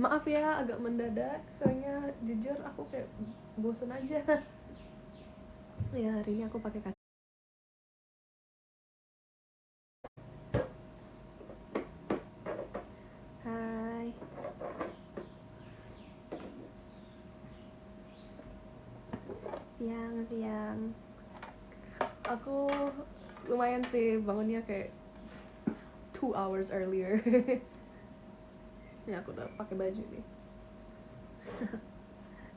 Maaf ya agak mendadak, soalnya jujur aku kayak bosen aja. Ya hari ini aku pakai kaca. Hai. Siang. Aku lumayan sih bangunnya kayak 2 hours earlier. Ya aku udah pakai baju nih.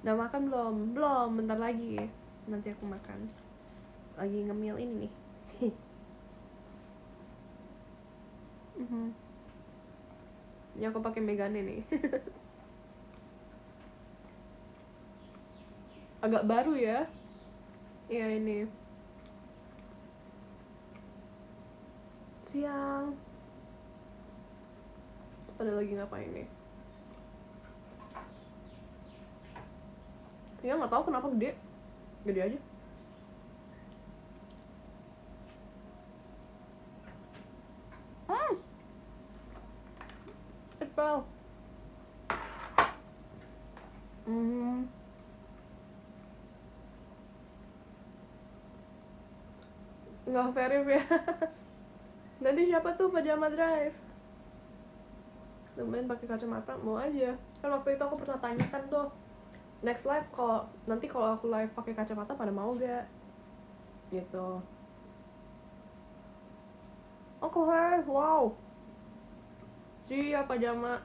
Udah makan belum? Belum, bentar lagi. Nanti aku makan. Lagi ngemil ini nih. Ya aku pakai Megane nih. Agak baru ya. Ya ini. Siang. Pada lagi ngapain nih? Ya nggak tahu kenapa gede aja. Espel. Nggak verif ya. Nanti siapa tuh pajama drive? Lumayan pakai kacamata, mau aja. Kan waktu itu aku pernah tanyakan tuh, next live kalau aku live pakai kacamata pada mau gak? Gitu. Oke, wow. Siap pajama.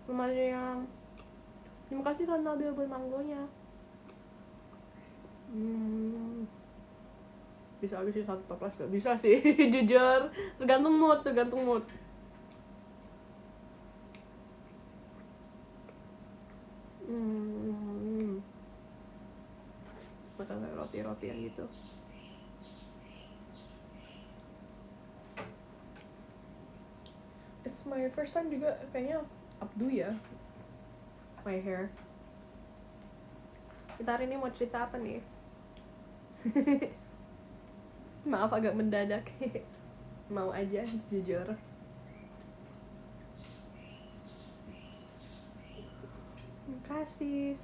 Lumayan. Terima kasih kan Nabil buat manggonya. Bisa aja sih 1 toples, gak bisa sih. Jujur, tergantung mood. Makan kayak roti-rotian gitu. It's my first time juga kayaknya updo ya, my hair. Kita hari ini mau cerita apa nih? Maaf agak mendadak. Mau aja, jujur. Makasih.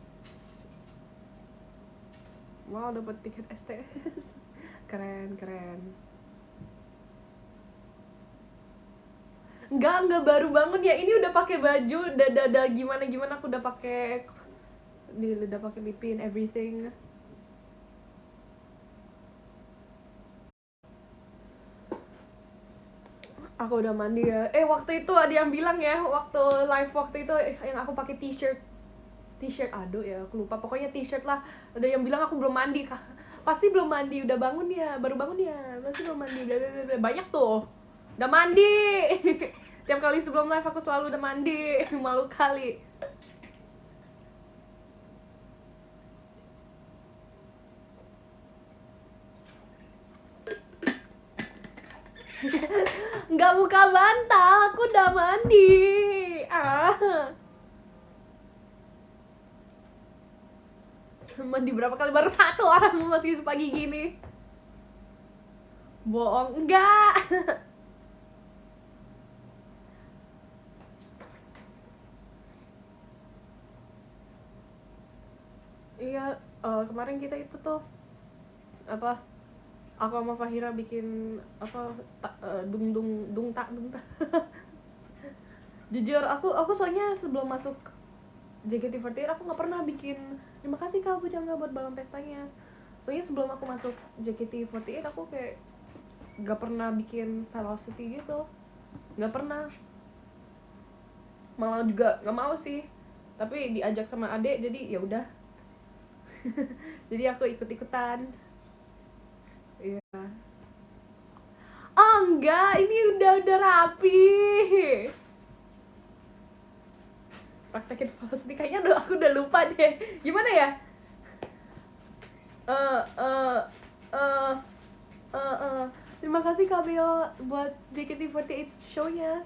Wow, dapat tiket STS. Keren. Enggak baru bangun ya. Ini udah pakai baju, udah gimana aku udah pakai lipin everything. Aku udah mandi ya. Waktu itu ada yang bilang ya, waktu live waktu itu yang aku pakai t-shirt ado ya, aku lupa, pokoknya t-shirt lah. Ada yang bilang aku belum mandi. Pasti belum mandi, udah bangun ya, baru bangun ya, pasti belum mandi. Udah banyak tuh udah mandi. Tiap kali sebelum live aku selalu udah mandi. Malu kali. Nggak buka bantal, aku udah mandi. Mandi berapa kali? Baru 1 orang masih sepagi gini. Bohong, enggak. Iya, kemarin kita itu tuh apa? Aku sama Fahira bikin apa? Dung tak. Jujur aku soalnya sebelum masuk JKT48 aku nggak pernah bikin terima kasih Kak Bujangga buat balon pestanya. Soalnya sebelum aku masuk JKT48 aku kayak nggak pernah bikin velocity gitu, nggak pernah, malah juga nggak mau sih, tapi diajak sama adek jadi ya udah. Jadi aku ikut-ikutan. Iya. Oh enggak, ini udah rapi. Praktekin velocity kayaknya aku udah lupa deh. Gimana ya? eh eh eh Terima kasih Kak Beo buat JKT48 show-nya.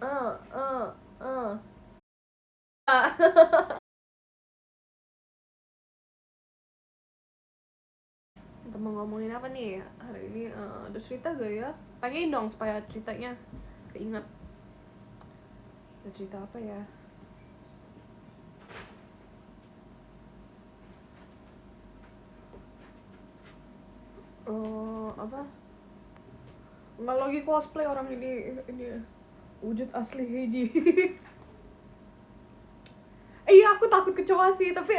Eh eh eh Kita mau ngomongin apa nih hari ini? Ada cerita gak ya? Tanyain dong supaya ceritanya keinget. cerita apa ya? Apa? Nggak lagi cosplay orang ini wujud asli Heidi. Iya, aku takut kecoa sih, tapi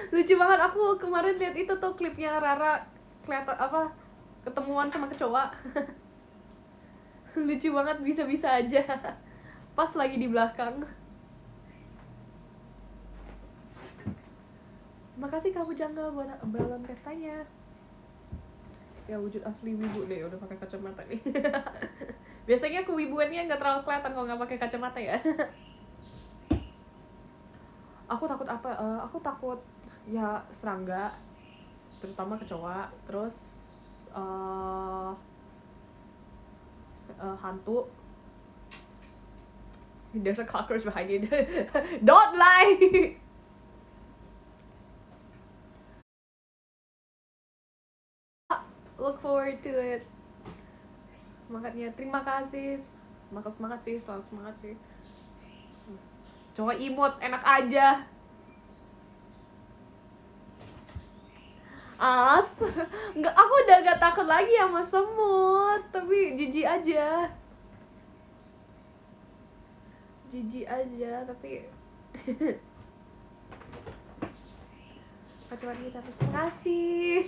lucu banget. Aku kemarin lihat itu tuh klipnya Rara kelihatan apa ketemuan sama kecoa. Lucu banget, bisa-bisa aja. Pas lagi di belakang. Makasih kamu Jangga buat balon pestanya. Ya wujud asli wibu deh, udah pakai kacamata nih. Biasanya kewibuannya nggak terlalu kelihatan kalau nggak pakai kacamata ya. Aku takut apa? Aku takut ya serangga, terutama kecoa. Terus hantu. There's a cockroach behind you. Don't lie. Look forward to it. Makanya terima kasih. Semangat sih, selalu semangat sih. Coba imut, enak aja. Nggak, aku udah gak takut lagi sama semut, tapi jijik aja. Jijik aja, tapi kacamatanya cantik. Terima kasih.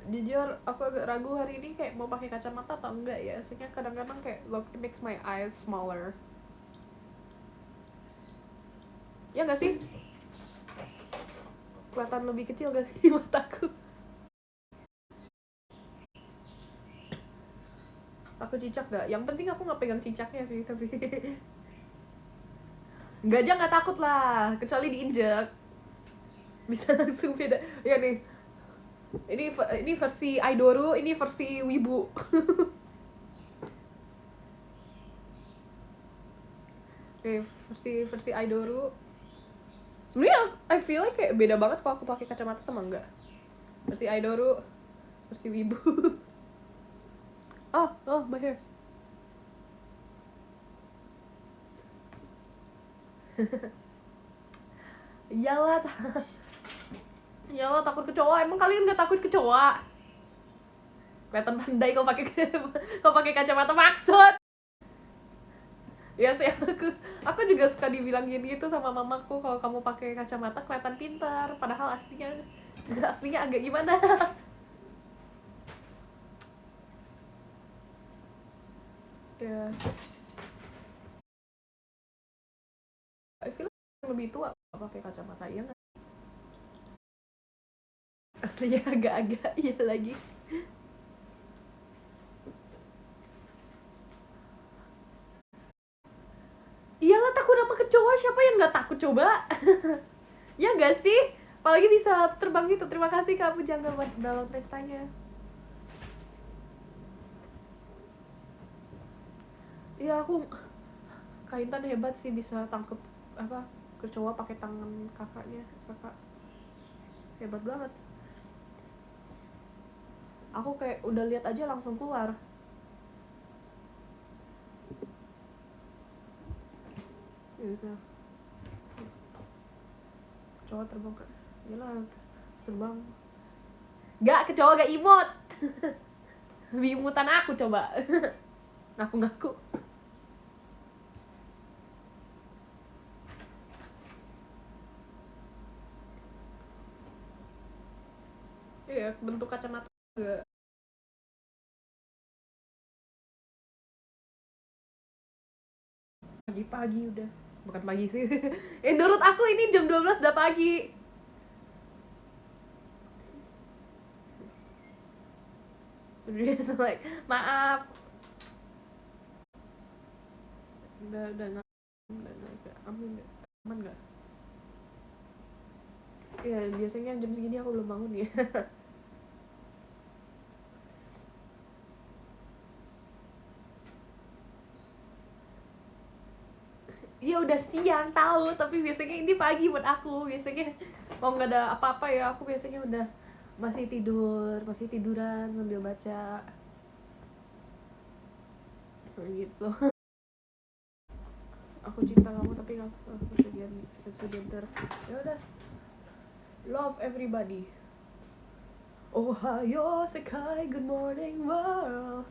Jujur, aku agak ragu hari ini kayak mau pakai kacamata atau enggak ya. Soalnya kadang-kadang kayak look, it makes my eyes smaller. Ya nggak sih? Kelihatan lebih kecil gak sih mataku? Aku cicak gak? Yang penting aku nggak pegang cicaknya sih, tapi gajah nggak takut lah, kecuali diinjek. Bisa langsung beda. Ya nih, ini versi Aidoru, ini versi Wibu. Oke, versi Aidoru. Sebenarnya I feel like kayak beda banget kalau aku pakai kacamata sama enggak. Versi Aidoru, versi Wibu. Oh, my hair. Iyalah, iyalah takut kecoa. Emang kalian nggak takut kecoa? Kelihatan pandai kalau pakai kalau pakai kacamata, maksud. Ya sih, aku juga suka dibilang gini itu sama mamaku, kalau kamu pakai kacamata kelihatan pintar, padahal aslinya agak gimana. Ya, I feel like lebih tua pakai kacamata, iya nggak? Aslinya agak-agak iya lagi. Iyalah, takut sama kecoa, siapa yang nggak takut coba? Ya nggak sih? Apalagi bisa terbang gitu. Terima kasih Kak Pujangga buat balon pestanya. Iya, aku Kaintan hebat sih, bisa tangkep apa kecoa pakai tangan kakaknya. Kakak hebat banget. Aku kayak udah lihat aja langsung keluar. Gitu. Kecoa terbang ke, iyalah terbang. Gak, kecoa gak imut. Lebih imutan aku coba. Ngaku-ngaku. Iya, bentuk kacamata juga. Pagi-pagi udah. Bukan pagi sih. Menurut aku ini jam 12 udah pagi. Sebenarnya like, maaf. Udah nggak aman nggak? Aman nggak? Ya biasanya jam segini aku belum bangun ya. Iya udah siang tahu, tapi biasanya ini pagi buat aku. Biasanya kalau nggak ada apa-apa ya, aku biasanya udah masih tiduran sambil baca gitu. Aku cinta kamu tapi nggak kesedihan ya udah. Love everybody. Ohio Sekai, good morning world.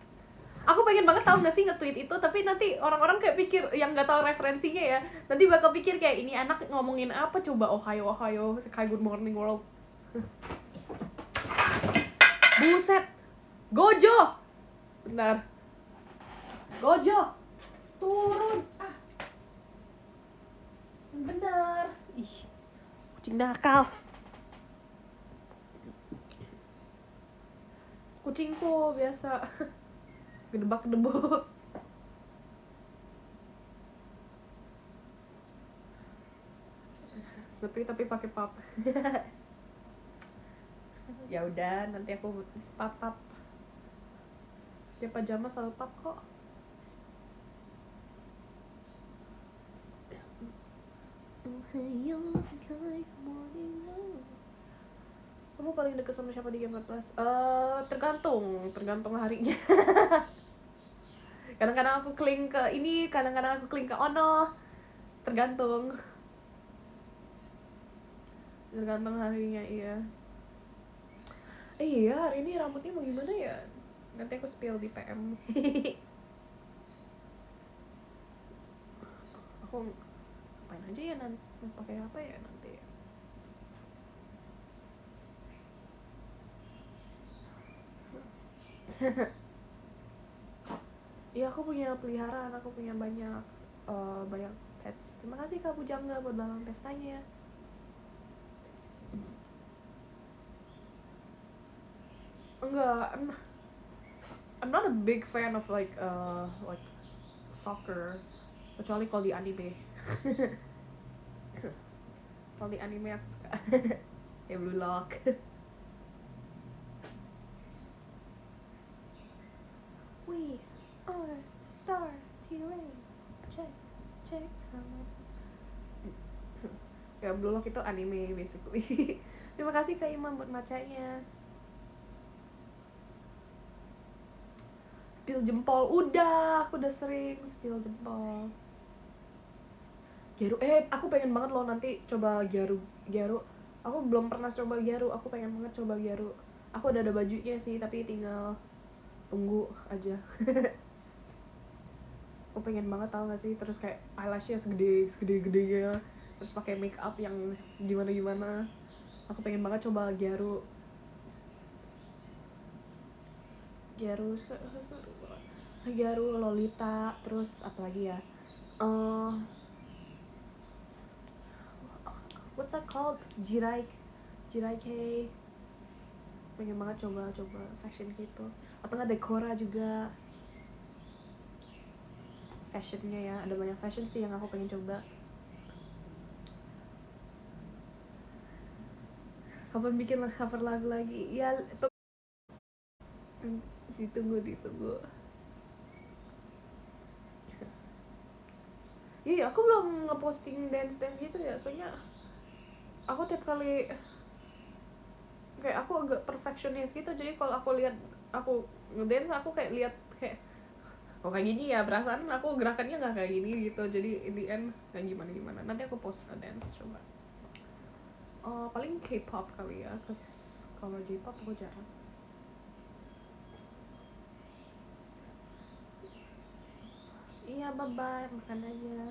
Aku pengen banget tahu nggak sih nge-tweet itu, tapi nanti orang-orang kayak pikir yang nggak tahu referensinya ya, nanti bakal pikir kayak ini anak ngomongin apa coba. Ohio Sekai, good morning world. Buset. Gojo. Bentar. Gojo. Turun. Benar. Ih. Kucing nakal. Kucingku biasa gedebak-gedebuk. Tapi pakai pap. Ya udah, nanti aku pap. Dia pajama selalu pap kok. Kamu paling deket sama siapa di game 14? Tergantung harinya. Kadang-kadang aku kling ke ini, kadang-kadang aku kling ke Ono. Tergantung harinya, iya. Iya, hari ini rambutnya mau gimana ya? Nanti aku spill di PM. Aku ngapain aja ya nanti? Pakai apa ya nanti? Iya, aku punya peliharaan, aku punya banyak pets. Terima kasih Kak Pujangga buat balang pestanya. Enggak, I'm not a big fan of like soccer, kecuali kalau di anime. Kalau di anime aku suka. Ya Blue Lock. We are star T-Ray. Check. Ya Blue Lock itu anime basically. Terima kasih Kak Imam buat macanya. Spill jempol, aku udah sering spill jempol. Gyaru, aku pengen banget loh nanti coba Gyaru. Aku belum pernah coba Gyaru, aku pengen banget coba Gyaru. Aku udah ada bajunya sih, tapi tinggal tunggu aja. Aku pengen banget, tau gak sih, terus kayak eyelashnya segede-gedenya, terus pakai make up yang gimana. Aku pengen banget coba Gyaru seru banget. Gyaru, Lolita, terus apalagi ya, what's that called? Jirai K. Pengen banget coba fashion gitu. Atau nggak Decora juga. Fashionnya ya, ada banyak fashion sih yang aku pengen coba. Kapan bikin cover lagu lagi? Ya, ditunggu. Iya, aku belum ngeposting dance gitu ya, soalnya aku tiap kali kayak aku agak perfectionist gitu, jadi kalau aku lihat aku ngedance, aku kayak lihat kayak kayak gini ya, perasaan aku gerakannya nggak kayak gini gitu, jadi in the end nggak gimana. Nanti aku post ngedance coba. Paling K-pop kali ya, terus kalau J-pop aku jarang. Iya, bye-bye, makan aja.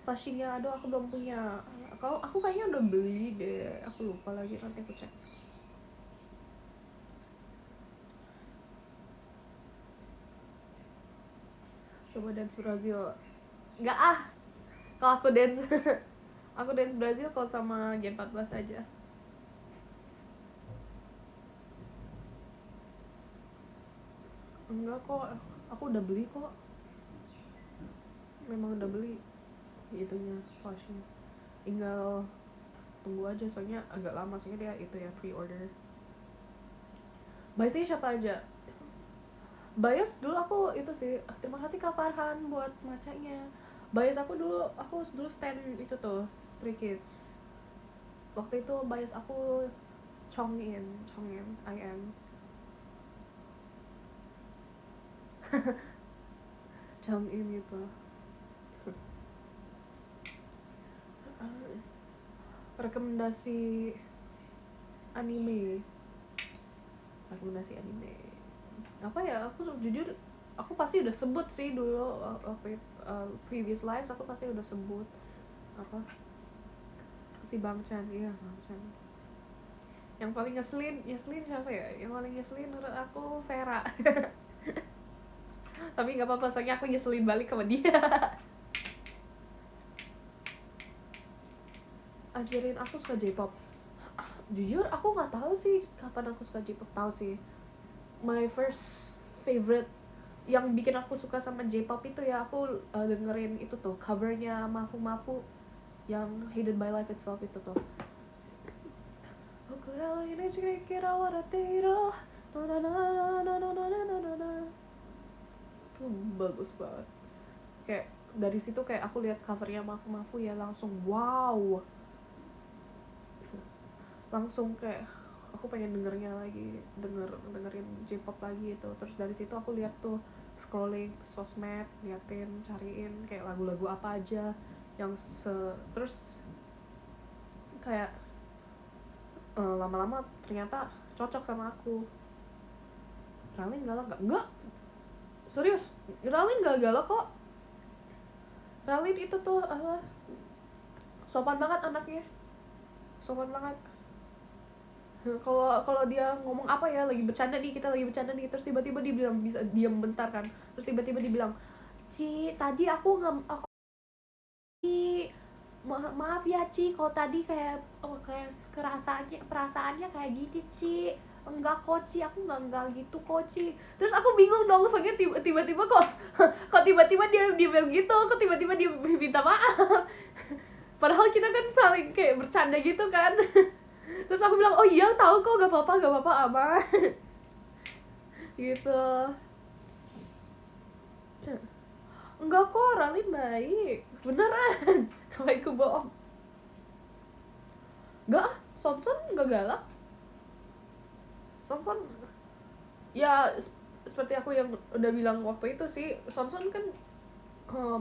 Flashingnya, aduh aku belum punya. Kalau aku kayaknya udah beli deh, aku lupa lagi, nanti aku cek. Coba dance Brazil. Nggak kalau aku dance aku dance Brazil kalau sama Gen 14 aja. Enggak kok, aku udah beli kok. Memang udah beli itunya, flashnya. Tinggal tunggu aja, soalnya agak lama, soalnya dia itu ya pre-order. Biasanya siapa aja? Bias dulu aku itu sih, terima kasih Kak Farhan buat macanya. Bias aku dulu stand itu tuh, Stray Kids. Waktu itu bias aku Chongin, I am. Chongin gitu. rekomendasi anime apa ya, aku jujur aku pasti udah sebut sih dulu previous lives aku pasti udah sebut apa si Bang Chan. Iya, Bang Chan. Yang paling ngeselin siapa ya? Yang paling ngeselin menurut aku Vera. Tapi nggak apa-apa, soalnya aku nyeselin balik sama dia. Ajarin aku suka J-pop. Jujur aku nggak tahu sih kapan aku suka J-pop. Tahu sih, my first favorite yang bikin aku suka sama J-pop itu ya aku dengerin itu tuh covernya Mafu Mafu yang Hidden by Life Itself itu tuh. Itu bagus banget. Kayak dari situ kayak aku lihat covernya Mafu Mafu ya langsung wow. Langsung kayak aku pengen dengerin J-pop lagi itu. Terus dari situ aku lihat tuh scrolling sosmed, cariin kayak lagu-lagu apa aja yang terus kayak lama-lama ternyata cocok sama aku. Ralin galak enggak serius, Ralin gak galak kok. Ralin itu tuh sopan banget anaknya, sopan banget. Kalau dia ngomong apa ya, kita lagi bercanda nih, terus tiba-tiba dia bilang, bisa diam bentar kan, terus tiba-tiba dia bilang, Ci tadi aku maaf ya Ci, kalau tadi kayak perasaannya kayak gitu Ci. Enggak kok Ci, aku enggak gitu kok Ci. Terus aku bingung dong, soalnya tiba-tiba kok tiba-tiba dia bilang gitu, kok tiba-tiba dia minta maaf. Padahal kita kan saling kayak bercanda gitu kan. Terus aku bilang, oh iya tahu kok, gak apa-apa aman. Gitu. Enggak kok, Ralin baik, beneran. Baik ku bohong. Enggak, Sonson enggak galak. Sonson ya seperti aku yang udah bilang waktu itu sih, Sonson kan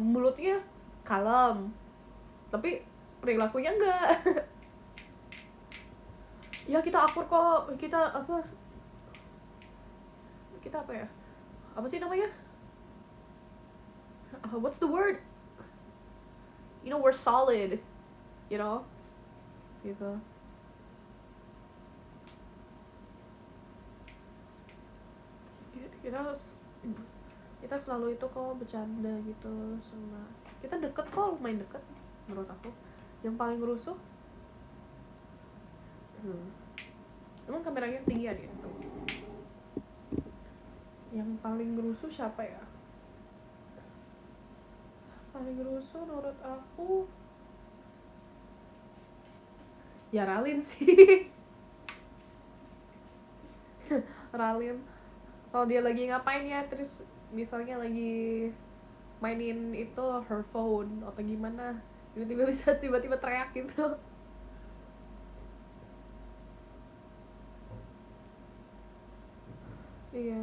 mulutnya kalem, tapi perilakunya enggak. Ya kita akur kok, kita apa ya, apa sih namanya, what's the word, you know, we're solid, you know, gitu. Kita selalu itu kok bercanda gitu, sama kita deket kok, lumayan deket menurut aku. Yang paling rusuh emang kameranya ketinggian ya tuh. Yang paling rusuh siapa ya? Paling rusuh menurut aku ya Ralin sih. Ralin kalau dia lagi ngapain ya, terus misalnya lagi mainin itu her phone atau gimana, tiba-tiba teriak gitu. Iya,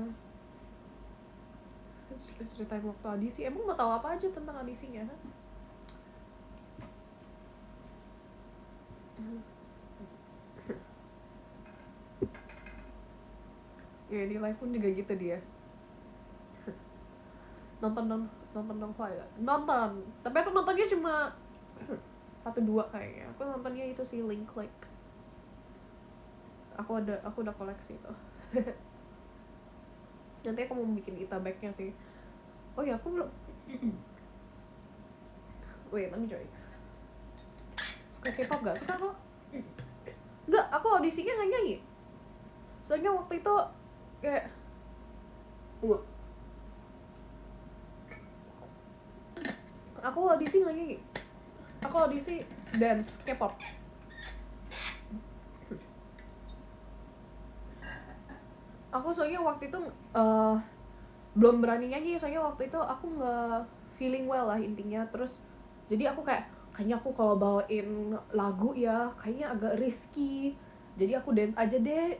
ceritain waktu audisi, emang mau tahu apa aja tentang audisinya? Ya di live pun juga gitu dia. nonton dong Fly, nonton, tapi aku nontonnya cuma 1-2 kayaknya. Aku nontonnya itu si Link Click. Aku udah koleksi itu. Nanti aku mau bikin ita bag-nya sih. Oh ya, aku belum. Wait, let me drink. Suka K-pop gak? Suka kok. Enggak, aku audisinya gak nyanyi. Soalnya waktu itu kayak aku audisi gak nyanyi. Aku audisi dance K-pop. Aku soalnya waktu itu belum berani nyanyi, soalnya waktu itu aku nggak feeling well lah intinya. Terus jadi aku kayaknya aku kalau bawain lagu ya kayaknya agak risky, jadi aku dance aja deh.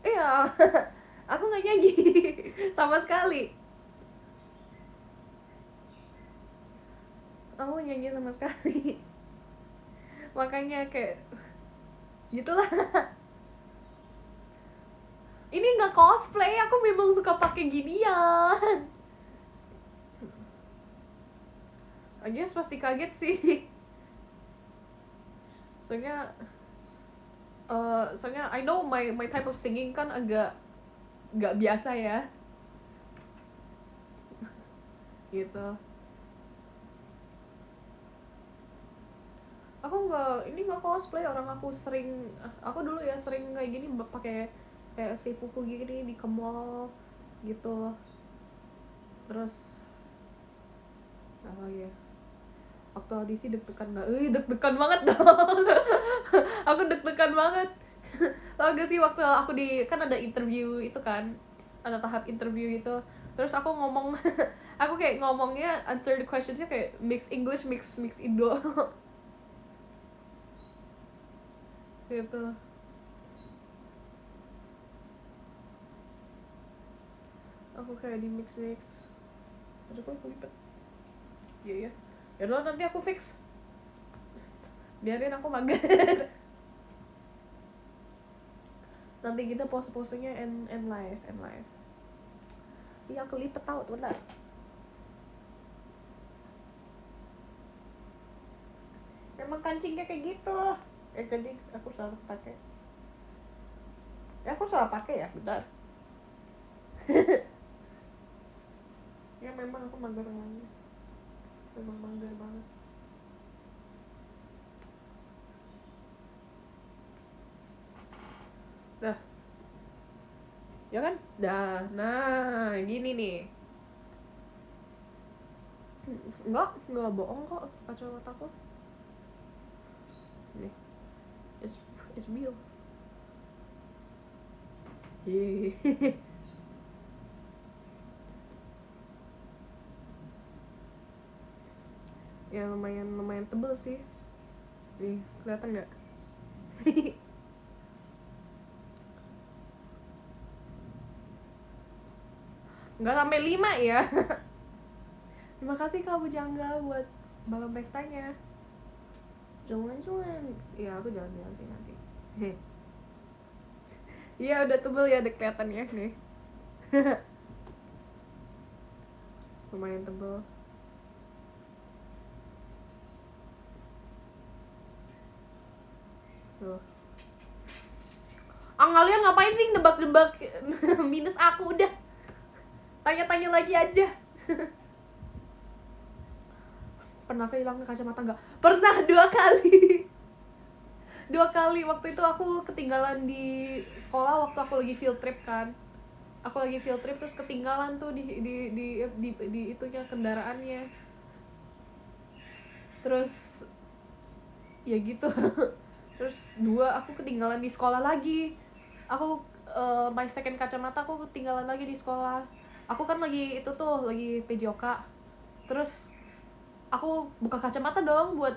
Iya. Aku nggak nyanyi sama sekali. aku nyanyi sama sekali. Makanya kayak gitulah. Ini nggak cosplay, aku memang suka pakai ginian. I guess pasti kaget sih. Soalnya soalnya I know my type of singing kan agak nggak biasa ya. Gitu. Ini nggak cosplay, orang aku dulu ya sering kayak gini pakai kayak seifuku gini di ke mall gitu. Terus apa ya, waktu audisi deg-degan nggak? Deg-degan banget dong. Aku deg-degan banget. Tau gak sih waktu aku kan ada interview itu kan, ada tahap interview itu, terus aku ngomong aku kayak ngomongnya answer the questionsnya kayak mix English mix Indo. Gitu. Aku kayak di mix aduh kok aku lipet. Iya ya udah, nanti aku fix, biarin aku mager. Nanti kita pose-posenya and live. Iya aku lipet tau tuh bentar. Emang kancingnya kayak gitu. Jadi aku salah pakai. Aku salah pakai ya, bentar. Ya memang aku mager banget. Memang mager banget. Dah. Ya kan? Dah. Nah, gini nih. Enggak bohong kok kacamataku. Nih. It's real. Hehehe. Ya lumayan tebel sih. Nih, kelihatan nggak? Nggak sampai 5 ya. Terima kasih kamu Jangga buat balon pestanya. Jangan. Ya aku jalan-jalan sih nanti. Iya udah tebel ya, udah kelihatan ya nih. Lumayan tebel. Tuh. Kalian ngapain sih nebak-nebak minus aku, udah. Tanya-tanya lagi aja. Pernah kehilangan kacamata nggak? Pernah 2 kali. 2 kali. Waktu itu aku ketinggalan di sekolah waktu aku lagi field trip kan. Aku lagi field trip terus ketinggalan tuh di itunya, kendaraannya. Terus ya gitu. Terus 2 aku ketinggalan di sekolah lagi. Aku my second kacamata aku ketinggalan lagi di sekolah. Aku kan lagi itu tuh lagi PJOK. Terus aku buka kacamata dong buat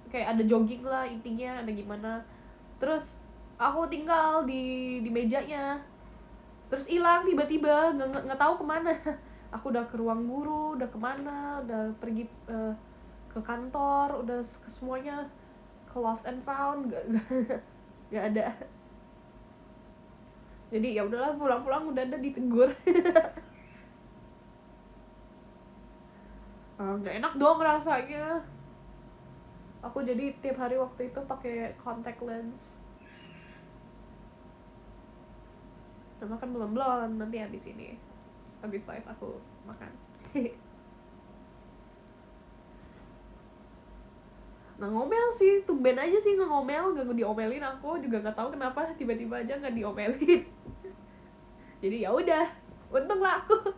kayak ada jogging lah intinya, ada gimana. Terus aku tinggal di mejanya. Terus hilang tiba-tiba, nggak tahu kemana. Aku udah ke ruang guru, udah kemana, udah pergi ke kantor, udah ke semuanya, ke lost and found, nggak ada. Jadi ya udahlah, pulang-pulang udah ada ditegur. Nggak enak dong rasanya. Aku jadi tiap hari waktu itu pakai contact lens. Udah makan belum? Nanti habis ini, habis live aku makan. Nggak ngomel sih, tumben aja sih nggak ngomel, nggak diomelin. Aku juga nggak tahu kenapa tiba-tiba aja nggak diomelin. Jadi ya udah, untung lah aku.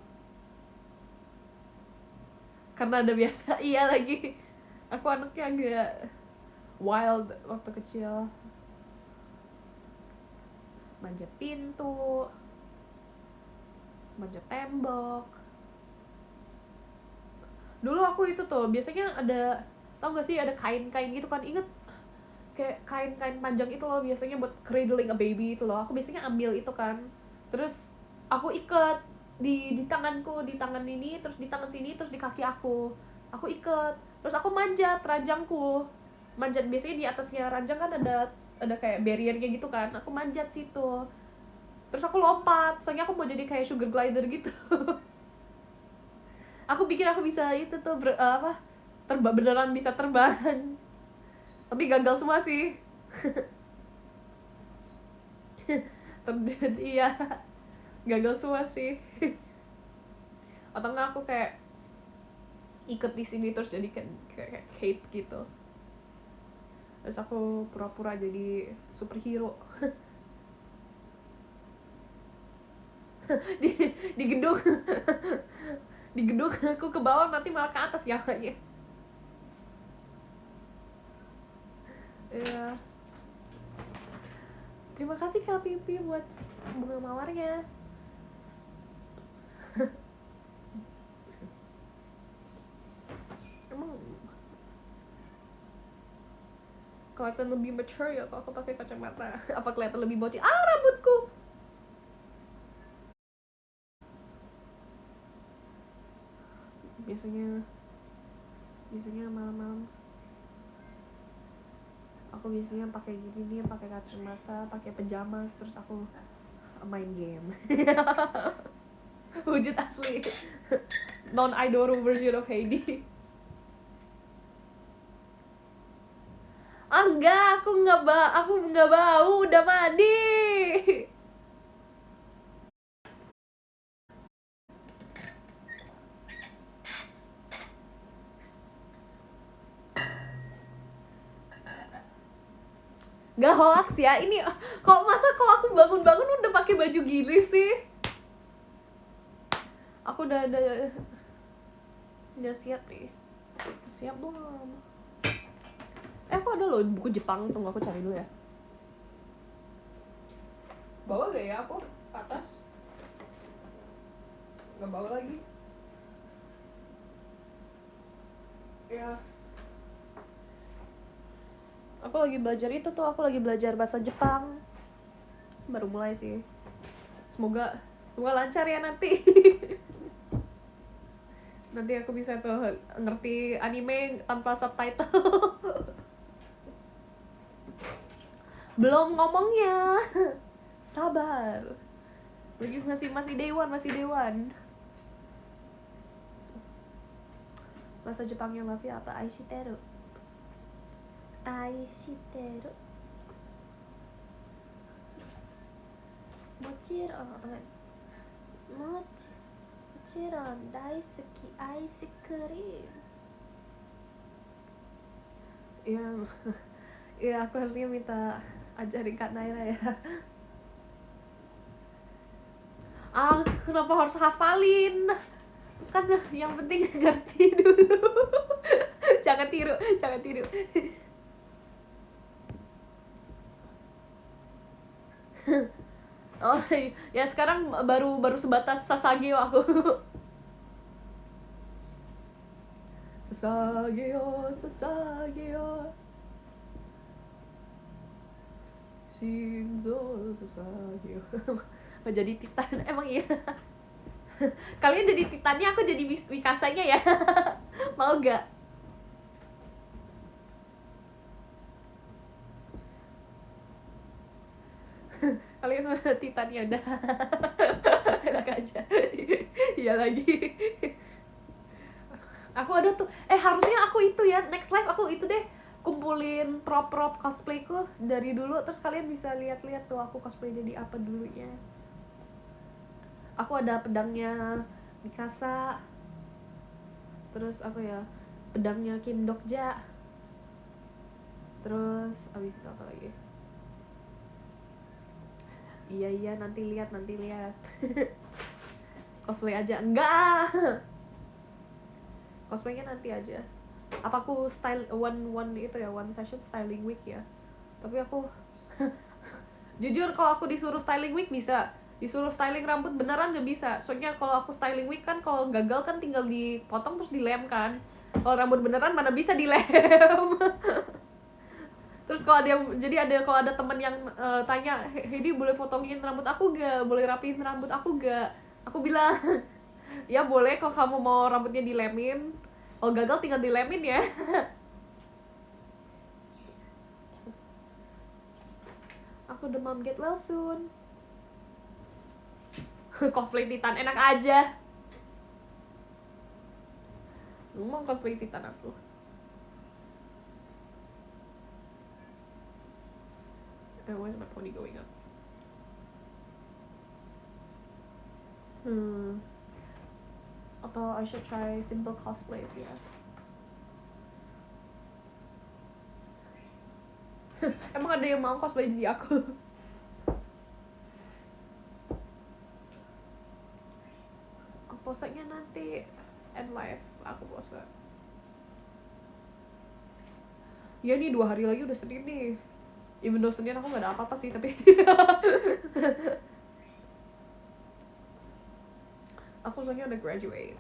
Karena ada biasa. Iya lagi, aku anaknya agak wild waktu kecil. Manjat pintu, manjat tembok. Dulu aku itu tuh biasanya ada, tau gak sih ada kain-kain gitu kan, inget kayak kain-kain panjang itu loh, biasanya buat cradling a baby itu loh. Aku biasanya ambil itu kan, terus aku ikat di tanganku, di tangan ini, terus di tangan sini, terus di kaki aku aku ikat, terus aku manjat ranjangku, manjat biasanya di atasnya ranjang kan ada kayak barrier kayak gitu kan, aku manjat situ, terus aku lompat, soalnya aku mau jadi kayak sugar glider gitu. Aku pikir aku bisa itu tuh terbang, beneran bisa terbang. Tapi gagal semua sih. Terjadi iya, gagal semua sih. Atau enggak aku kayak ikut di sini terus jadi kayak cape gitu, terus aku pura-pura jadi superhero. di di gedung di gedung aku ke bawah, nanti malah ke atas nyawanya. Ya, terima kasih Kak Pipi buat bunga mawarnya. Emang kelihatan lebih mature ya kalau aku pakai kacamata. Apa kelihatan lebih bocil? Rambutku. Biasanya malam-malam aku biasanya pakai gini nih, pakai kacamata, pakai pajamas, terus aku main game. Wujud asli non idol version of Heidi. Enggak, aku nggak bau, udah mandi. Gak hoax ya ini, kok aku bangun-bangun udah pakai baju gini sih. Aku udah siap nih, siap belum? Aku ada loh buku Jepang, tunggu aku cari dulu ya. Bawa gak ya aku ke atas? Gak bawa lagi ya. Aku lagi belajar itu tuh, aku lagi belajar bahasa Jepang, baru mulai sih. Semoga lancar ya nanti. Nanti aku bisa tuh ngerti anime tanpa subtitle. Belum ngomongnya. Sabar. Masih Dewan. Bahasa Jepangnya Mafi apa? Aishiteru. Mochiron, mochiron daisuki ice cream. Ya aku harusnya minta ajarin Kak Naila ya. Kenapa harus hafalin? Kan yang penting ngerti dulu. Jangan tiru. Oh ya, sekarang baru sebatas Sasageo aku. Sasageo Shinzo Sasageo. Mau jadi Titan, emang iya. Kalian jadi Titannya, aku jadi Mikasanya ya. Mau gak? Kalian semua Titannya udah. Enak aja. Iya lagi. Aku ada tuh, harusnya aku itu ya, next live aku itu deh, kumpulin prop cosplayku dari dulu, terus kalian bisa lihat-lihat tuh aku cosplay jadi apa dulunya. Aku ada pedangnya Mikasa, terus apa ya, pedangnya Kim Dokja, terus abis itu apa lagi? Iya nanti lihat. Cosplay aja enggak. Cosplaynya nanti aja. Apa aku style one session styling week ya? Tapi aku jujur kalau aku disuruh styling week bisa, disuruh styling rambut beneran gak bisa. Soalnya kalau aku styling week kan, kalau gagal kan tinggal dipotong terus dilem kan. Kalau rambut beneran mana bisa dilem. Terus kalau ada teman yang tanya, Heidi boleh potongin rambut aku gak? Boleh rapihin rambut aku gak? Aku bilang, ya boleh kalau kamu mau rambutnya dilemin. Kalau gagal tinggal dilemin ya. Aku demam, get well soon. Cosplay Titan enak aja. Ngomong cosplay Titan aku. Where's my pony going up? Atau I should try simple cosplays ya. Emang ada yang mau cosplay jadi aku? Posenya nanti end live aku pose. Ya nih 2 hari lagi udah Senin nih. Even though Senin aku gak ada apa-apa sih tapi aku soalnya udah graduate.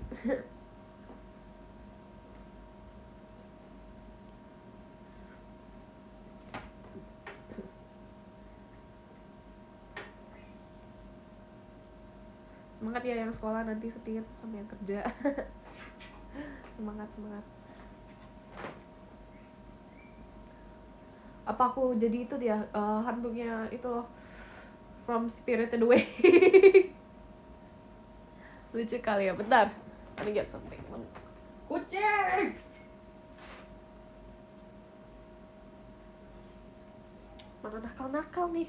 Semangat ya yang sekolah nanti Senin sama yang kerja. Semangat. Apa aku jadi itu dia handuknya itu loh, From Spirited Away. Lucu kali ya, bentar. Let me get something. Kucing! Mana nakal-nakal nih.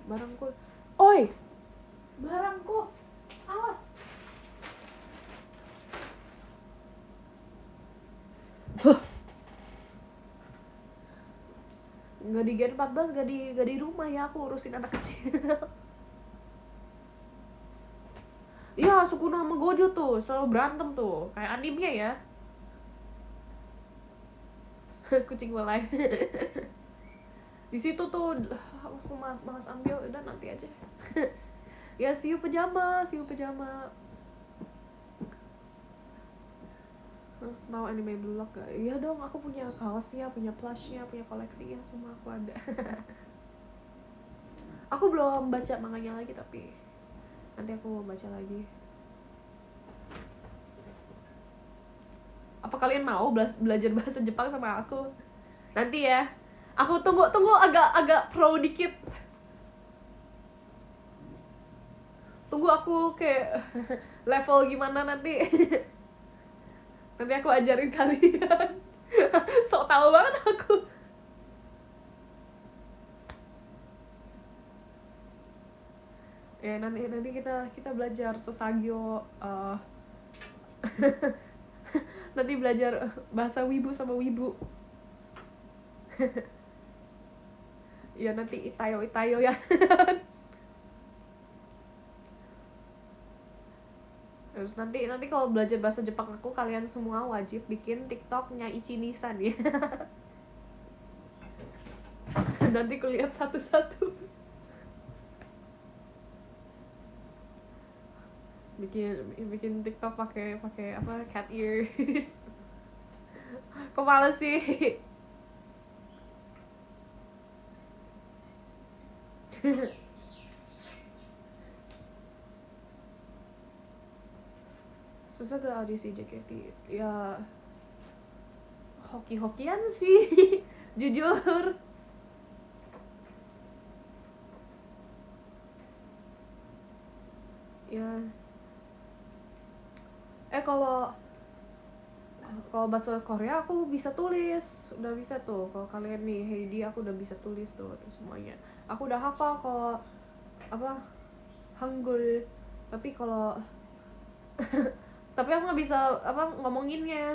Barangku. Oi! Barangku. Awas. Nggak di Gen 14, gak di rumah ya, aku urusin anak kecil. Iya, Sukuna sama Gojo tuh selalu berantem tuh, kayak animenya ya. Kucing walai. Di situ tuh aku malas ambil, udah nanti aja. Ya see you pajama. Tahu anime Blue Lock gak? Iya dong, aku punya kaosnya, punya plushnya, punya koleksinya, semua aku ada. Aku belum baca manganya lagi tapi nanti aku mau baca lagi. Apa kalian mau belajar bahasa Jepang sama aku? Nanti ya. Aku tunggu agak pro dikit. Tunggu aku kayak level gimana nanti. Nanti aku ajarin kalian. Sok tahu banget aku. Ya nanti kita belajar Sasagyo. Nanti belajar bahasa wibu sama wibu. Ya nanti itayo ya. Terus nanti kalau belajar bahasa Jepang aku, kalian semua wajib bikin TikToknya Ichi-Nisan ya. Nanti kulihat satu-satu. Bikin TikTok pakai apa, cat ears. Kok males sih? Susah gak audisi JKT? Ya hoki-hokian sih. Jujur. Ya kalau bahasa Korea aku bisa tulis, udah bisa tuh. Kalau kalian nih Heidi, aku udah bisa tulis tuh semuanya. Aku udah hafal kalau apa Hangul, tapi kalau tapi aku nggak bisa apa ngomonginnya.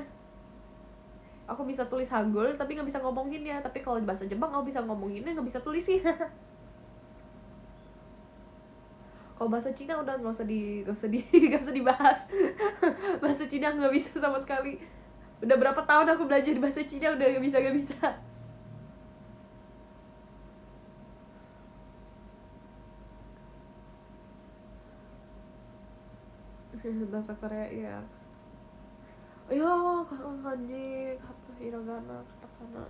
Aku bisa tulis Hangul tapi nggak bisa ngomonginnya. Tapi kalau bahasa Jepang aku bisa ngomonginnya, nggak bisa tulis sih. Kalau bahasa Cina udah nggak usah dibahas. Bahasa Cina nggak bisa sama sekali. Udah berapa tahun aku belajar bahasa Cina, udah nggak bisa. Bahasa Korea ya. Ya kanji, kata hiragana, katakana.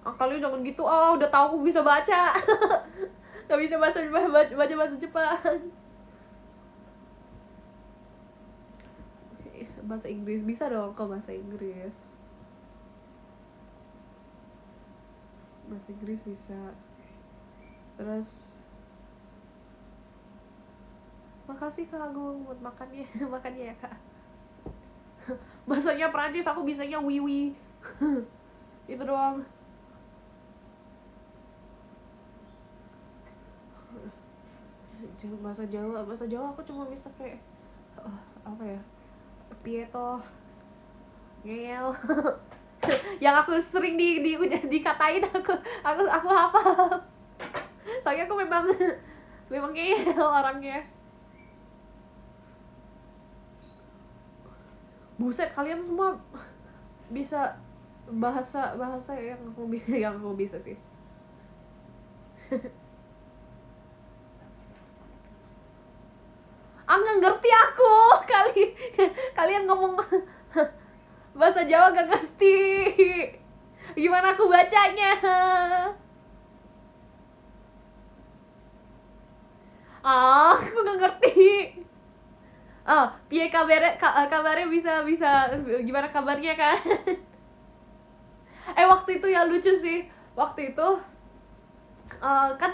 Kalian jangan gitu, udah tahu aku bisa baca. Gak bisa baca bahasa Jepang. bahasa Inggris bisa dong ke bahasa Inggris. Bahasa Inggris bisa. Terus makasih Kak Agung buat makannya. Makannya ya Kak. Bahasanya Prancis aku bisanya oui oui. Itu doang. Bahasa Jawa aku cuma bisa kayak apa ya, Pieto, ngel. Yang aku sering dikatain aku hafal. Soalnya aku memang ngel orangnya. Buset, kalian semua bisa bahasa yang aku bisa sih. Nggak ngerti aku. Kalian ngomong bahasa Jawa gak ngerti. Gimana aku bacanya? Aku gak ngerti. Piye kabarnya bisa gimana kabarnya kan? Waktu itu ya lucu sih. Waktu itu kan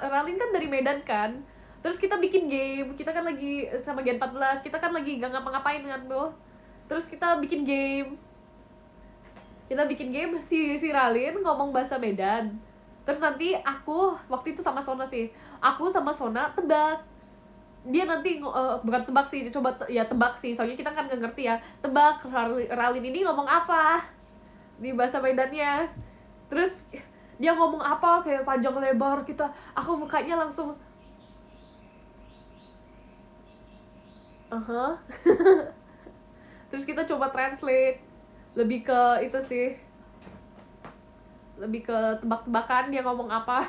Ralin kan dari Medan kan. Terus kita bikin game. Kita kan lagi sama Gen 14. Kita kan lagi gak ngapa-ngapain kan tuh. Terus kita bikin game. Si Ralin ngomong bahasa Medan. Terus nanti aku waktu itu sama Sona sih. Aku sama Sona tebak. Dia nanti bukan tebak sih, coba ya tebak sih. Soalnya kita kan gak ngerti ya. Tebak Ralin ini ngomong apa di bahasa Medannya. Terus dia ngomong apa kayak panjang lebar, aku mukanya langsung Terus kita coba translate. Lebih ke itu sih, lebih ke tebak-tebakan dia ngomong apa.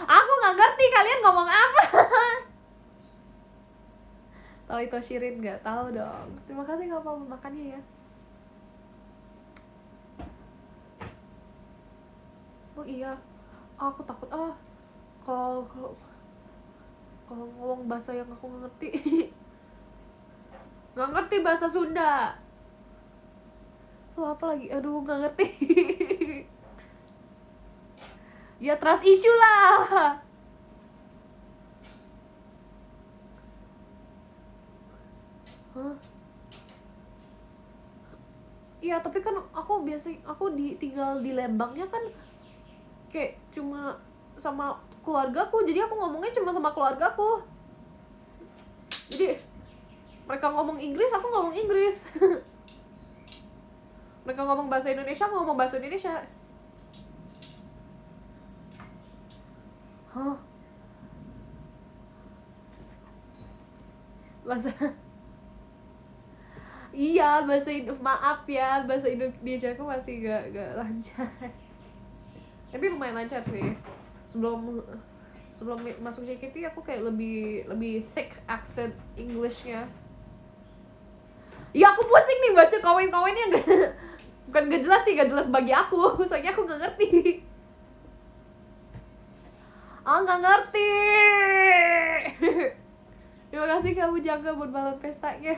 Aku nggak ngerti kalian ngomong apa. Tahu itu Shirin nggak? Tahu dong. Terima kasih nggak mau makannya ya. Oh iya, aku takut kalau ngomong bahasa yang aku nggak ngerti. Nggak ngerti bahasa Sunda. Tuh apa lagi? Aduh nggak ngerti. Ya trust issue lah. Iya tapi kan aku tinggal di Lembangnya kan kayak cuma sama keluargaku, jadi aku ngomongnya cuma sama keluargaku. Jadi mereka ngomong Inggris, aku ngomong Inggris. Mereka ngomong bahasa Indonesia, aku ngomong bahasa Indonesia. Bahasa iya, maaf ya, bahasa Indonesia aku masih gak lancar. Tapi lumayan lancar sih. Sebelum masuk JKT aku kayak lebih thick accent Englishnya. Ya aku pusing nih baca komen-komennya bukan gak jelas sih, gak jelas bagi aku. Soalnya aku gak ngerti. Gak ngerti. Terima kasih kamu Jangga buat balon pestanya.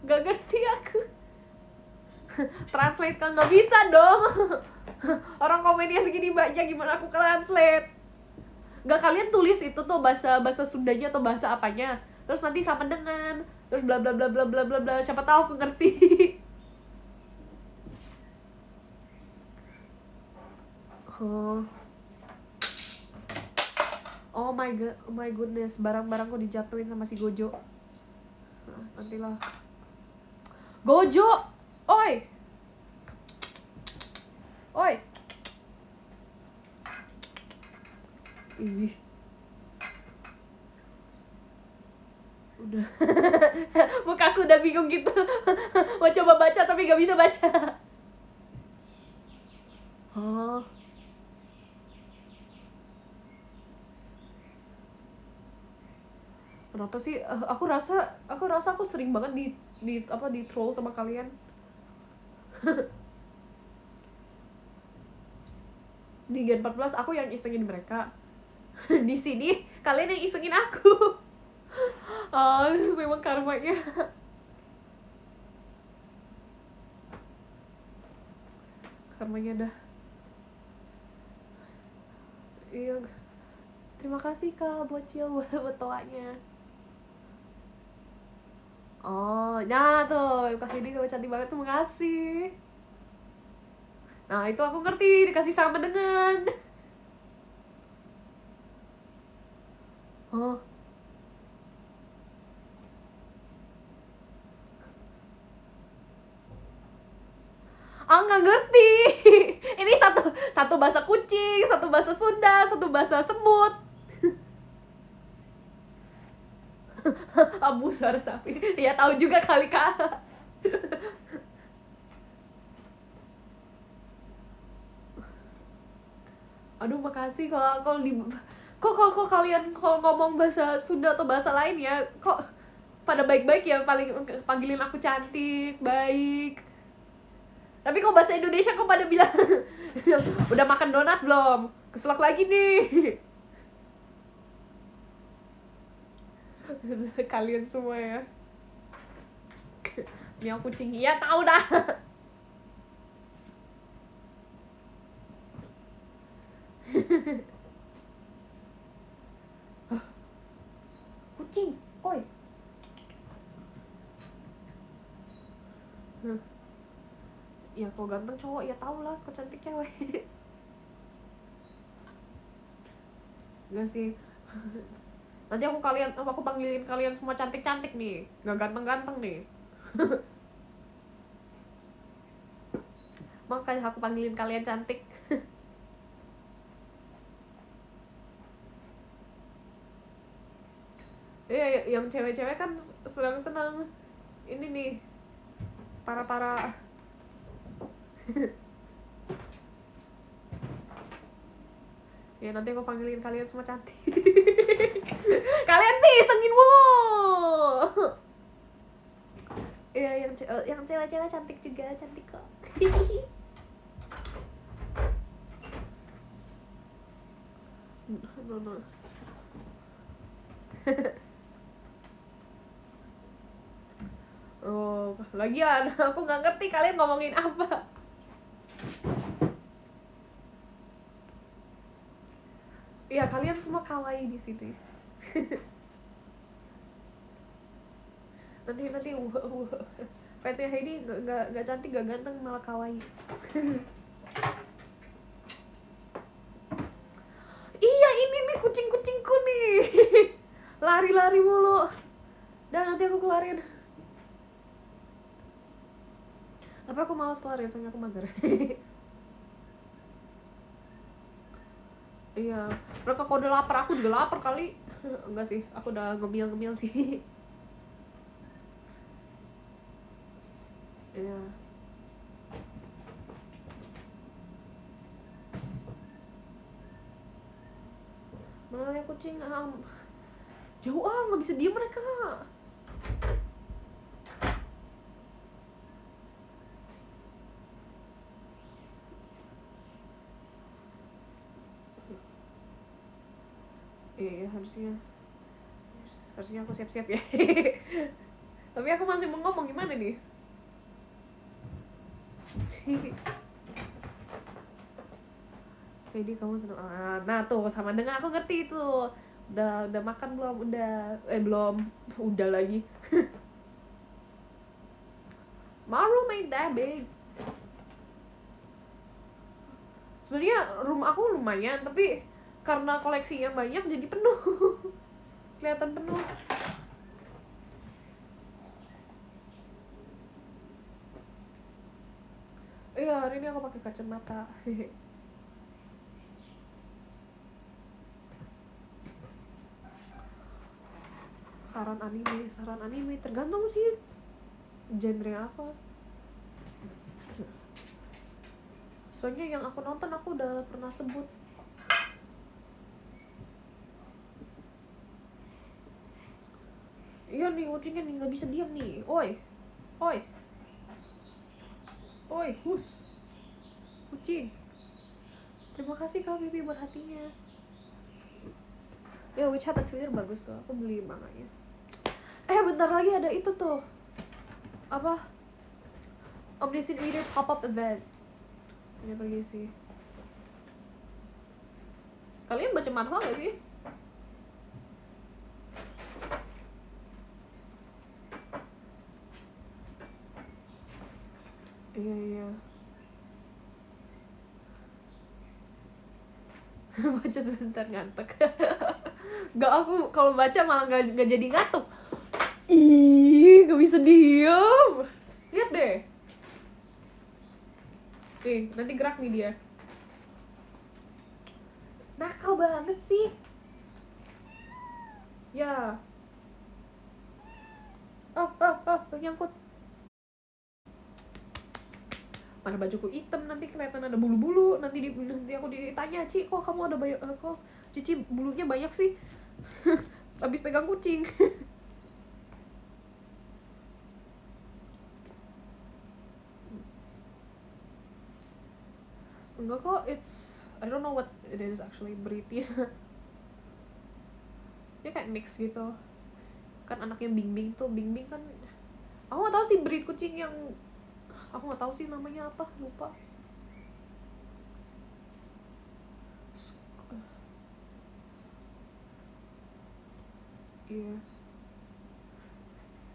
Gak ngerti aku. Translate kan gak bisa dong. Orang komennya segini banyak, gimana aku translate? Gak, kalian tulis itu tuh bahasa Sundanya atau bahasa apanya, terus nanti sama dengan terus bla bla bla bla bla bla bla, siapa tahu aku ngerti. Oh my goodness, barang-barangku dijatuhin sama si Gojo. Nantilah. Gojo, oi. Ih. Udah. Mukaku udah bingung gitu. Mau coba baca tapi gak bisa baca. Kenapa sih? Aku rasa aku sering banget di troll sama kalian. Di Gen 14 aku yang isengin mereka. Di sini kalian yang isengin aku. Oh, memang karmanya. Karmanya dah. Iya. Terima kasih Kak Bocil buat toanya. Oh, nah tuh Kak Heidi kalau cantik banget tuh, makasih. Nah itu aku ngerti, dikasih sama dengan. Oh, ah nggak ngerti. Ini satu satu bahasa kucing, satu bahasa Sunda, satu bahasa semut. Abu suara sapi. Ya tahu juga kali Kak. Aduh makasih kalau di kok kalian kalau ngomong bahasa Sunda atau bahasa lain ya kok pada baik-baik ya, paling panggilin aku cantik, baik. Tapi kok bahasa Indonesia kok pada bilang udah makan donat belum? Keselak lagi nih. Kalian semua ya. Miau kucing. Iya tahu dah. Kucing. Oi. Ya kok ganteng cowok ya tau lah, kok cantik cewek. Enggak sih. Nanti aku panggilin kalian semua cantik-cantik nih, nggak ganteng-ganteng nih. Makanya aku panggilin kalian cantik. Iya, yang cewek-cewek kan senang-senang ini nih, para ya nanti aku panggilin kalian semua cantik. Kalian sih isengin mulu. Iya, yang cewek-cewek cantik juga, cantik kok. No. Oh, lagian aku nggak ngerti kalian ngomongin apa. Iya, kalian semua kawaii di sini. nanti fansnya Heidi nggak cantik, nggak ganteng, malah kawaii. Iya, ini nih kucing-kucingku nih. Lari-lari mulu. Dan nanti aku keluarin. Tapi aku malas keluarin, soalnya aku mager. Iya, mereka kalau udah lapar, aku juga lapar kali. Enggak sih, aku udah ngemil-ngemil sih. Iya. Mana ya kucing? Jauh nggak bisa diem mereka. Harusnya aku siap-siap ya. Tapi aku masih mau ngomong gimana nih? Jadi kamu seneng. Nah tuh sama dengan aku ngerti itu. Udah makan belum? Belum. Udah lagi. My room ain't that big. Sebenarnya rumah aku lumayan, tapi karena koleksinya banyak jadi penuh. Kelihatan penuh. Iya, hari ini aku pakai kacamata. Saran anime tergantung sih genre apa. Soalnya yang aku nonton aku udah pernah sebut. Iya nih kucingnya nih nggak bisa diam nih. Oi, hus, kucing. Terima kasih Kak Bibi buat hatinya. Ya Witch Hat Twitter bagus tuh, aku beli manganya. Bentar lagi ada itu tuh, apa, Omniscient Reader pop-up event. Ini pergi sih. Kalian baca manhwa gak sih? Iya. Baca sebentar ngantuk. Gak, aku kalau baca malah gak jadi ngantuk. Ih, gak bisa diem. Lihat deh. Nanti gerak nih dia. Nakal banget sih. Ya. Nyangkut. Mana bajuku hitam, nanti kelihatan ada bulu-bulu. Nanti aku ditanya, Ci, kok kamu ada kok Cici bulunya banyak sih? Habis pegang kucing. Enggak kok, I don't know what it is actually, breed ya. Dia kayak mix gitu. Kan anaknya Bingbing tuh, Bingbing kan, aku nggak tahu sih breed kucing yang, aku nggak tahu sih namanya apa, lupa. Iya.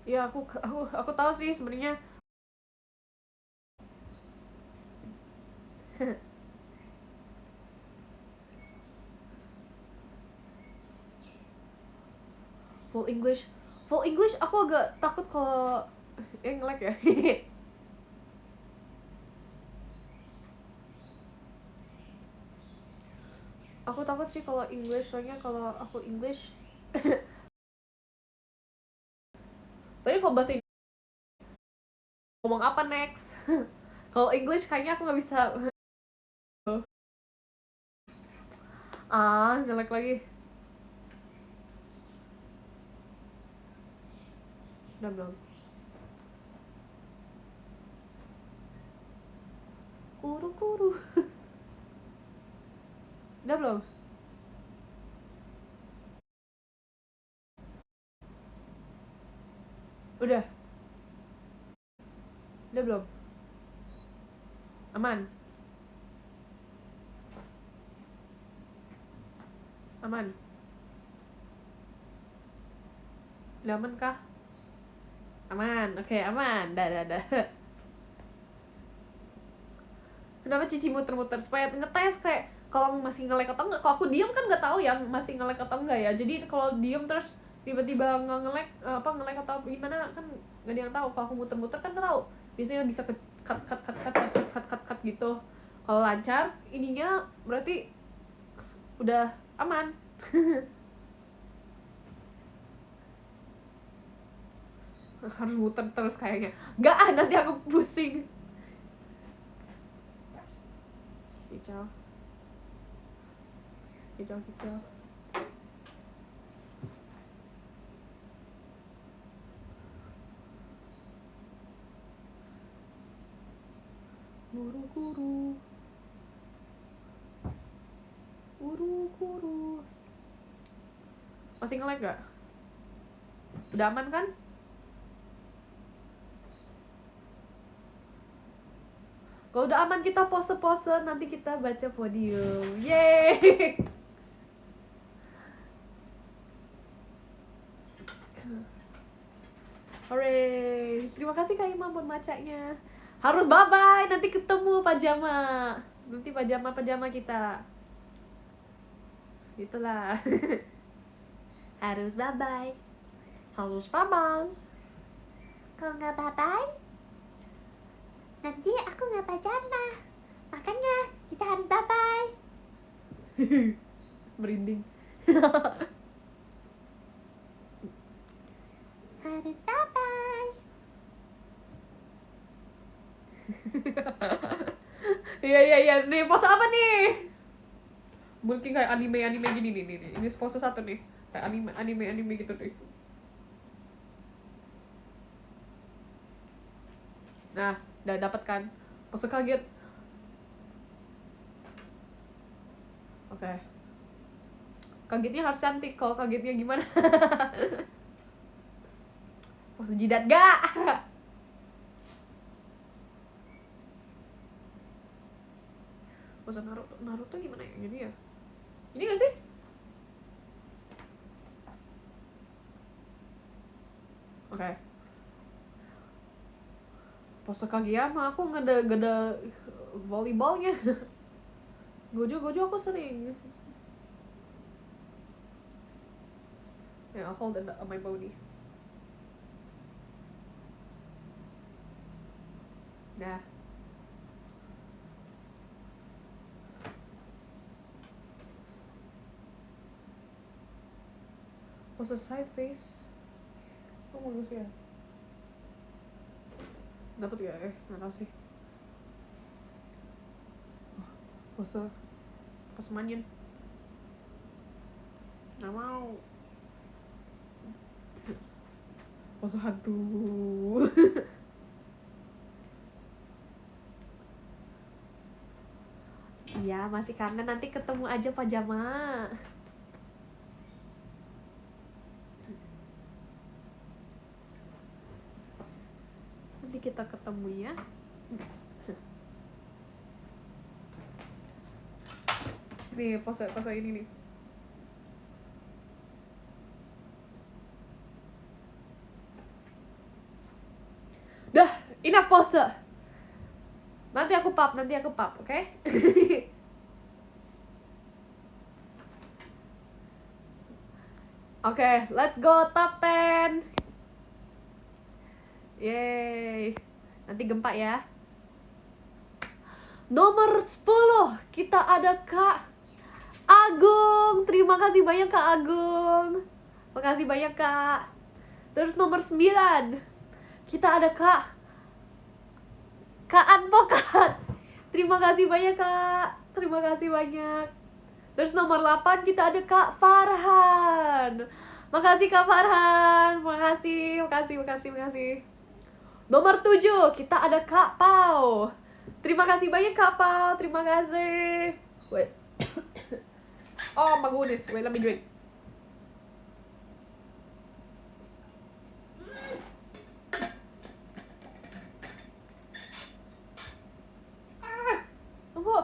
Iya, aku tahu sih sebenarnya. Full English aku agak takut kalau nge-lag ya. Aku takut sih kalau English, soalnya kalau aku English soalnya kalau bahasa Inggris ngomong apa next. Kalau English kayaknya aku nggak bisa. Nge-lag lagi. Udah belum? Kuru. Udah belum? Udah belum? Aman? Udah aman kah? Aman, oke, aman. Dah. Kenapa Cici muter-muter? Supaya ngetes kayak kalau masih nge-lag atau enggak. Kalau aku diem kan nggak tahu ya masih nge-lag atau enggak ya. Jadi kalau diem terus tiba-tiba nggak nge-lag atau gimana kan nggak ada yang tahu. Kalau aku muter-muter kan nggak tahu. Biasanya bisa cut gitu. Kalau lancar ininya berarti udah aman. Harus muter terus kayaknya. Nggak, nanti aku pusing. Kicau. Guru. Masih nge-lag gak? Udah aman kan? Kalau udah aman kita pose-pose, nanti kita baca podium. Yeay! Hooray! Terima kasih Kak Imam buat macanya. Harus bye-bye, nanti ketemu pajama. Nanti pajama kita. Itulah. Harus bye-bye. Kalau nggak bye-bye, nanti aku nggak pajama. Makanya kita harus bye-bye. Merinding. Harus bye-bye. Iya. Nih, pose apa nih? Mungkin kayak anime gini nih. Ini pose satu nih. Kayak anime gitu nih. Nah, udah dapet kan? Pose kaget. Oke. Kagetnya harus cantik. Kalau kagetnya gimana? Pose jidat gak? Pose Naruto gimana ya? Jadi ya. Ini gak sih? Oke. Pose Kageyama aku gak ada volleyballnya. Gojo aku sering. Yeah, I'll hold it on my body. Nah. Pose side face. Oh, bagus ya. Dapat gak? Nggak tahu sih. Pose manyan. Nggak mau. Pose hantu. Iya, masih kangen. Nanti ketemu aja pajama. Nanti kita ketemu ya. Nih, pose ini nih. Dah, enough pose. Nanti aku pap, oke? Oke, let's go top 10. Yeay. Nanti gempa ya. Nomor 10, kita ada Kak Agung. Terima kasih banyak Kak Agung. Makasih banyak Kak. Terus nomor 9, kita ada Kak Advokat. Terima kasih banyak Kak. Terima kasih banyak. Terus nomor 8 kita ada Kak Farhan. Makasih Kak Farhan. Makasih. Nomor 7 kita ada Kak Pau. Terima kasih banyak Kak Pau. Terima kasih. Wait. Oh my goodness. Wait, let me drink. Tunggu.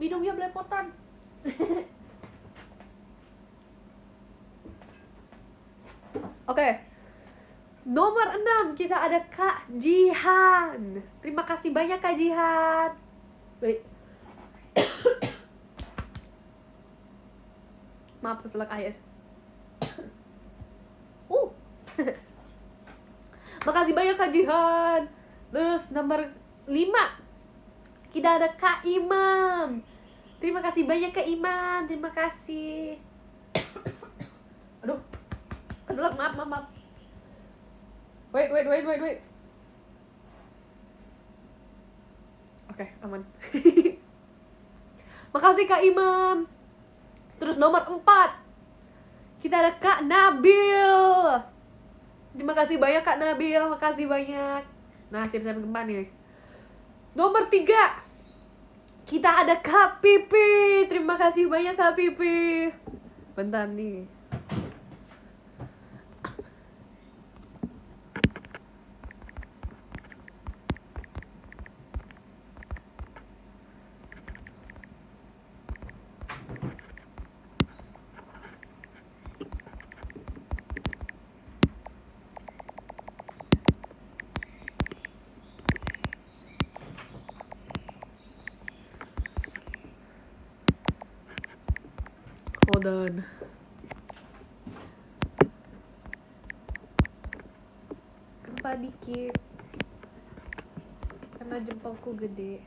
Minumnya belepotan. Oke. Nomor 6 kita ada Kak Jihan. Terima kasih banyak Kak Jihan. Wait. Maaf keselak air. Makasih banyak Kak Jihan. Terus nomor 5 kita ada Kak Imam. Terima kasih banyak Kak Imam. Terima kasih. Aduh. Keselak, maaf. Wait. Oke, aman. Makasih Kak Imam. Terus nomor 4 kita ada Kak Nabil. Terima kasih banyak Kak Nabil. Makasih banyak. Nah, siap-siap gempa nih. Nomor 3 kita ada Kak Pipi. Terima kasih banyak Kak Pipi. Bentar nih. Hold on. Gempa dikit. Karena jempolku gede.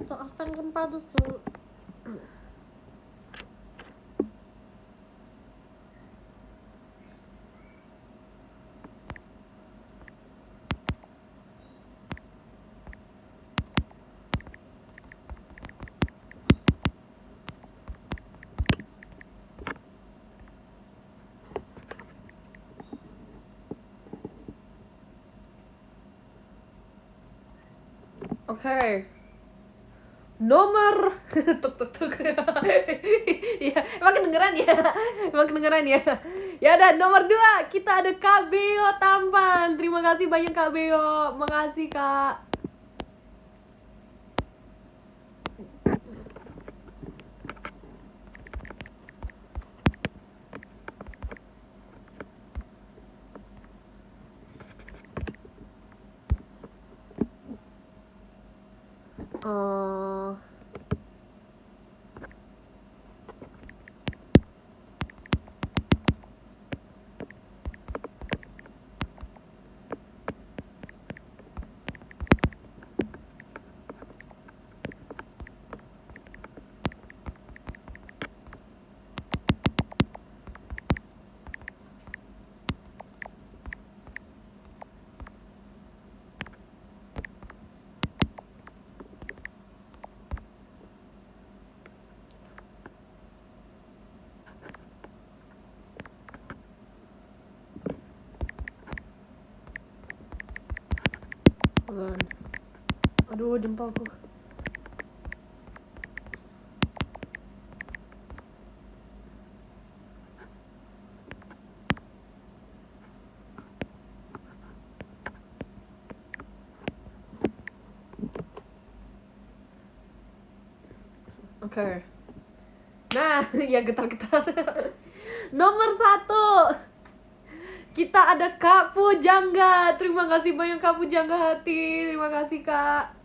Tuh akan gempa tuh. Oke. Nomor tuk tuk tuk. Ya, emang kedengeran ya? Emang kedengeran ya? Ya udah, nomor 2 kita ada Kak Beo Tampan. Terima kasih banyak Kak Beo. Makasih Kak. Eh, Hold on. Aduh, jempolku. Oke. Nah, ya getar-getar. Nomor 1 kita ada Kak Pujangga. Terima kasih banyak Kak Pujangga hati. Terima kasih Kak.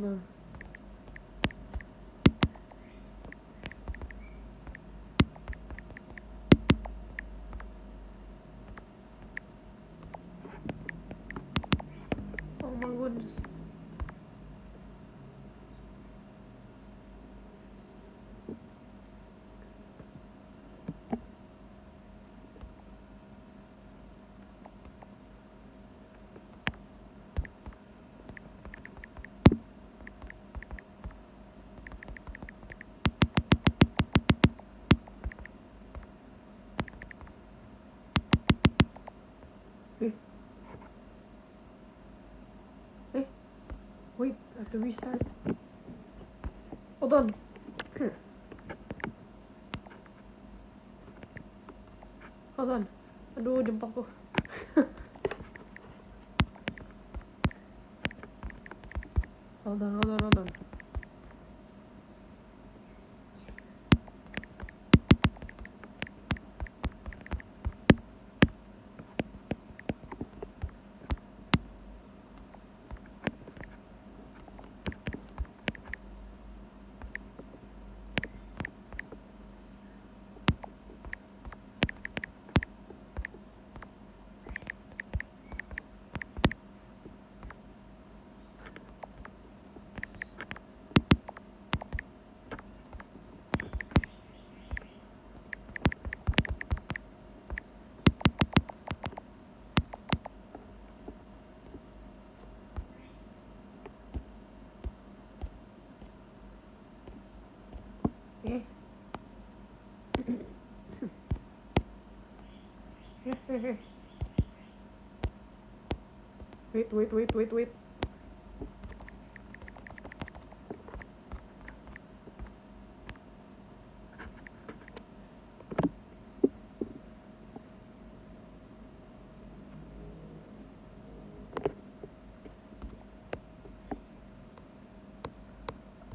Nah. Oh my goodness. Eh. Eh. Wait, I have to restart. Hold on. Hold on. Aduh, jempolku. Hold on. Eh. Wait.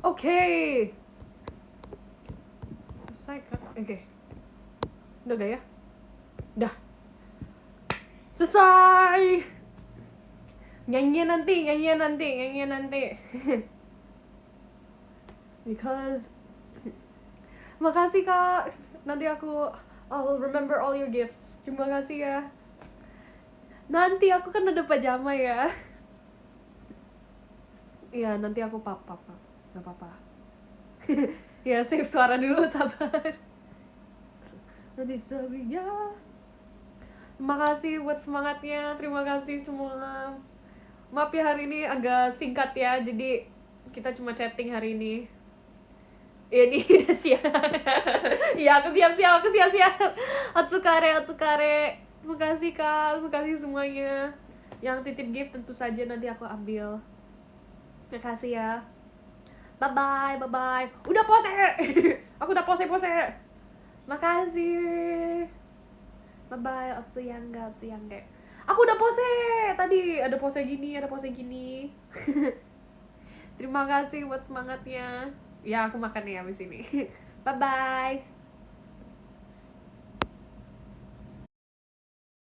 Oke. Selesai kan? Oke. Udah gak ya? Udah. Selesai. Nyanyian nanti. Because makasih Kak. Nanti I'll remember all your gifts. Terima kasih ya. Nanti aku kan ada pajama ya. Iya, nanti aku papa. Gak apa-apa. Ya save suara dulu, sabar. Nanti ya. Terima kasih buat semangatnya, terima kasih semua. Maaf ya hari ini agak singkat ya, jadi kita cuma chatting hari ini. Ya ini udah siap. Iya aku siap. Otsukare. Terima kasih Kak, terima kasih semuanya. Yang titip gift tentu saja nanti aku ambil. Terima kasih ya. Bye bye. Udah pose. Aku udah pose. Makasih. Bye bye, Otsuyangga. Aku udah pose. Tadi ada pose gini. Terima kasih buat semangatnya. Ya, aku makan nih habis ini. Bye bye.